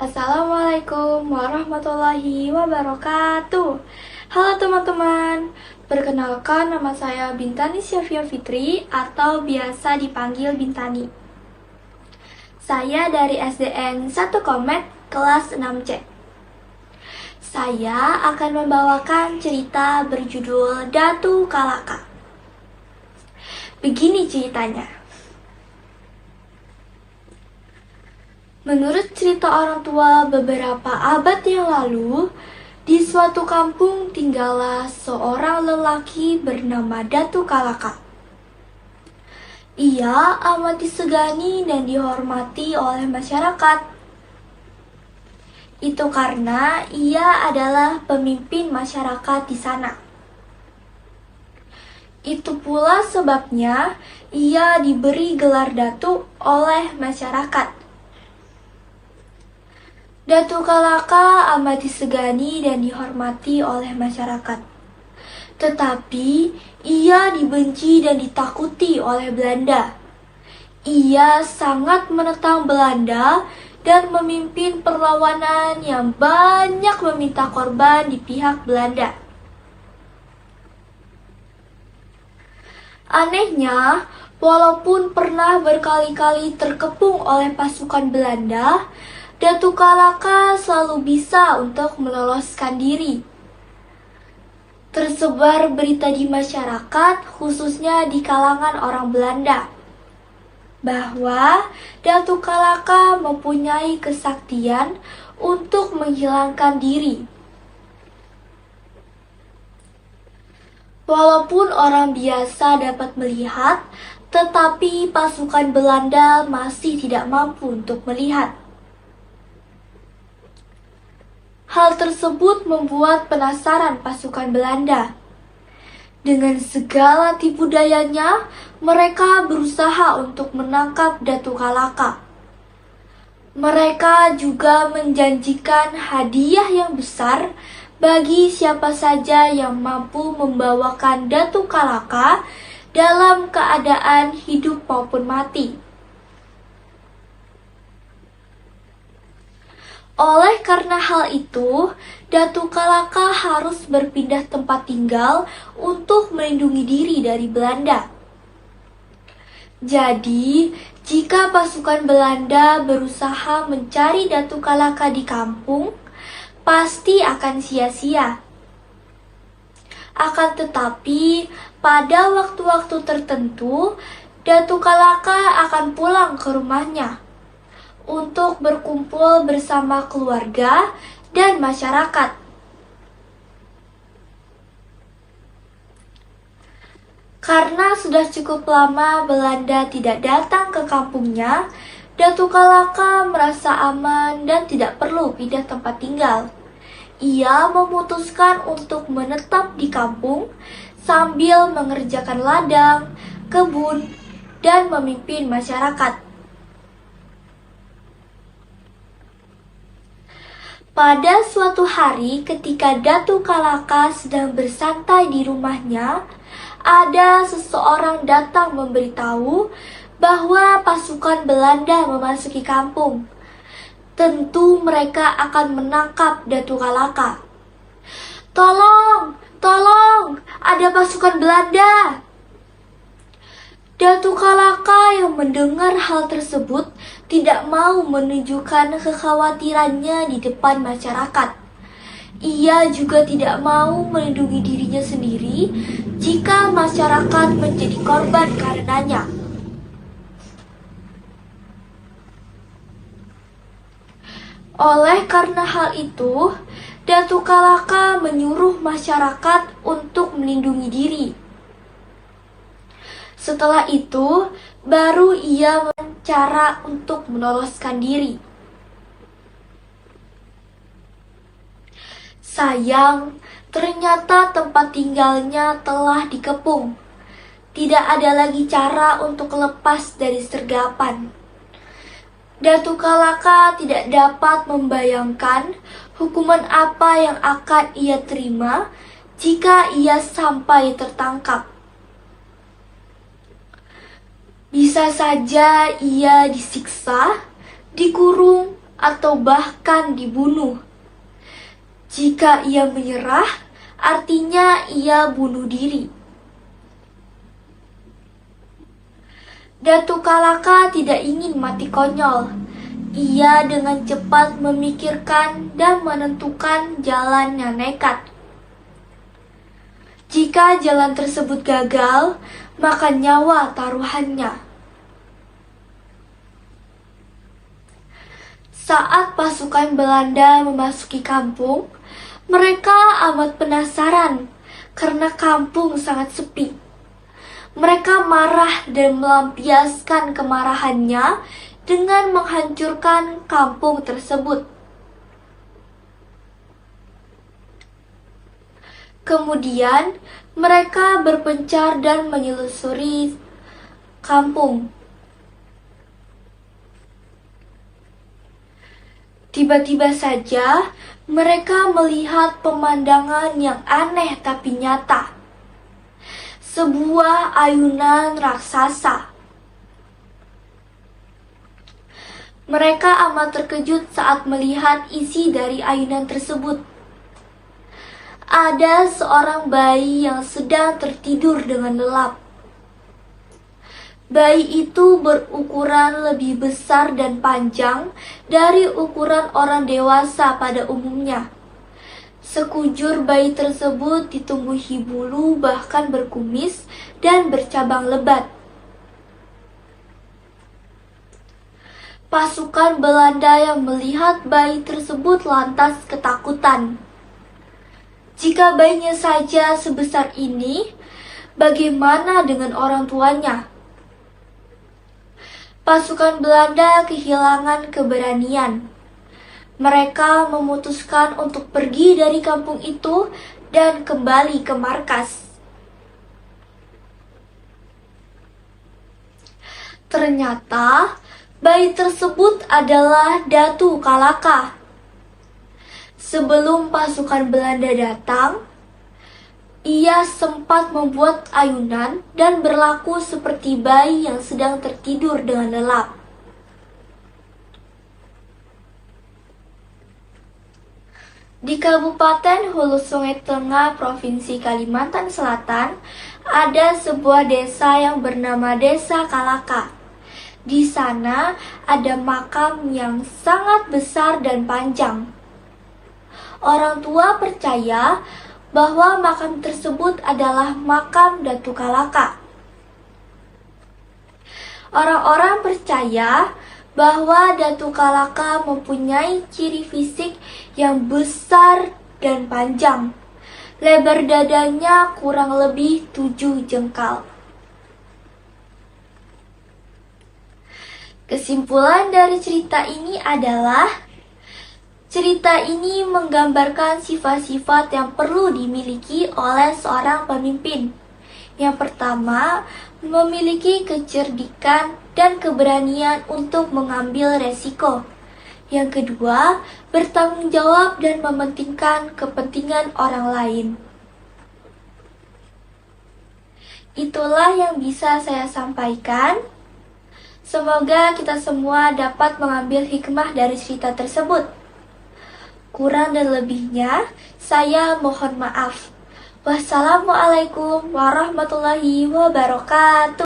Assalamualaikum warahmatullahi wabarakatuh. Halo teman-teman, perkenalkan nama saya Bintani Syafia Fitri atau biasa dipanggil Bintani. Saya dari SDN 1 Komet kelas 6C. Saya akan membawakan cerita berjudul Datu Kalaka. Begini ceritanya. Menurut cerita orang tua beberapa abad yang lalu, di suatu kampung tinggallah seorang lelaki bernama Datu Kalaka. Ia amat disegani dan dihormati oleh masyarakat. Itu karena ia adalah pemimpin masyarakat di sana. Itu pula sebabnya ia diberi gelar Datu oleh masyarakat. Datu Kalaka amat disegani dan dihormati oleh masyarakat. Tetapi ia dibenci dan ditakuti oleh Belanda. Ia sangat menentang Belanda dan memimpin perlawanan yang banyak meminta korban di pihak Belanda. Anehnya, walaupun pernah berkali-kali terkepung oleh pasukan Belanda, Datu Kalaka selalu bisa untuk meloloskan diri. Tersebar berita di masyarakat, khususnya di kalangan orang Belanda, bahwa Datu Kalaka mempunyai kesaktian untuk menghilangkan diri. Walaupun orang biasa dapat melihat, tetapi pasukan Belanda masih tidak mampu untuk melihat. Hal tersebut membuat penasaran pasukan Belanda. Dengan segala tipu dayanya, mereka berusaha untuk menangkap Datu Kalaka. Mereka juga menjanjikan hadiah yang besar bagi siapa saja yang mampu membawakan Datu Kalaka dalam keadaan hidup maupun mati. Oleh karena hal itu, Datu Kalaka harus berpindah tempat tinggal untuk melindungi diri dari Belanda. Jadi, jika pasukan Belanda berusaha mencari Datu Kalaka di kampung, pasti akan sia-sia. Akan tetapi, pada waktu-waktu tertentu, Datu Kalaka akan pulang ke rumahnya untuk berkumpul bersama keluarga dan masyarakat. Karena sudah cukup lama Belanda tidak datang ke kampungnya, Datu Kalaka merasa aman dan tidak perlu pindah tempat tinggal. Ia memutuskan untuk menetap di kampung sambil mengerjakan ladang, kebun, dan memimpin masyarakat. Pada suatu hari ketika Datu Kalaka sedang bersantai di rumahnya, ada seseorang datang memberitahu bahwa pasukan Belanda memasuki kampung. Tentu mereka akan menangkap Datu Kalaka. "Tolong, tolong, ada pasukan Belanda!" Datu Kalaka yang mendengar hal tersebut tidak mau menunjukkan kekhawatirannya di depan masyarakat. Ia juga tidak mau melindungi dirinya sendiri jika masyarakat menjadi korban karenanya. Oleh karena hal itu, Datu Kalaka menyuruh masyarakat untuk melindungi diri. Setelah itu, baru ia cara untuk meloloskan diri. Sayang, ternyata tempat tinggalnya telah dikepung. Tidak ada lagi cara untuk lepas dari sergapan. Datu Kalaka tidak dapat membayangkan hukuman apa yang akan ia terima jika ia sampai tertangkap. Bisa saja ia disiksa, dikurung, atau bahkan dibunuh. Jika ia menyerah, artinya ia bunuh diri. Datu Kalaka tidak ingin mati konyol. Ia dengan cepat memikirkan dan menentukan jalan yang nekat. Jika jalan tersebut gagal, maka nyawa taruhannya. Saat pasukan Belanda memasuki kampung, mereka amat penasaran karena kampung sangat sepi. Mereka marah dan melampiaskan kemarahannya dengan menghancurkan kampung tersebut. Kemudian, mereka berpencar dan menyelusuri kampung. Tiba-tiba saja, mereka melihat pemandangan yang aneh tapi nyata. Sebuah ayunan raksasa. Mereka amat terkejut saat melihat isi dari ayunan tersebut. Ada seorang bayi yang sedang tertidur dengan lelap. Bayi itu berukuran lebih besar dan panjang dari ukuran orang dewasa pada umumnya. Sekujur bayi tersebut ditumbuhi bulu bahkan berkumis dan bercabang lebat. Pasukan Belanda yang melihat bayi tersebut lantas ketakutan. Jika bayinya saja sebesar ini, bagaimana dengan orang tuanya? Pasukan Belanda kehilangan keberanian. Mereka memutuskan untuk pergi dari kampung itu dan kembali ke markas. Ternyata bayi tersebut adalah Datu Kalaka. Sebelum pasukan Belanda datang, ia sempat membuat ayunan dan berlaku seperti bayi yang sedang tertidur dengan lelap. Di Kabupaten Hulu Sungai Tengah, Provinsi Kalimantan Selatan, ada sebuah desa yang bernama Desa Kalaka. Di sana ada makam yang sangat besar dan panjang. Orang tua percaya bahwa makam tersebut adalah makam Datu Kalaka. Orang-orang percaya bahwa Datu Kalaka mempunyai ciri fisik yang besar dan panjang. Lebar dadanya kurang lebih 7 jengkal. Kesimpulan dari cerita ini adalah cerita ini menggambarkan sifat-sifat yang perlu dimiliki oleh seorang pemimpin. Yang pertama, memiliki kecerdikan dan keberanian untuk mengambil resiko. Yang kedua, bertanggung jawab dan mementingkan kepentingan orang lain. Itulah yang bisa saya sampaikan. Semoga kita semua dapat mengambil hikmah dari cerita tersebut. Kurang dan lebihnya, saya mohon maaf. Wassalamualaikum warahmatullahi wabarakatuh.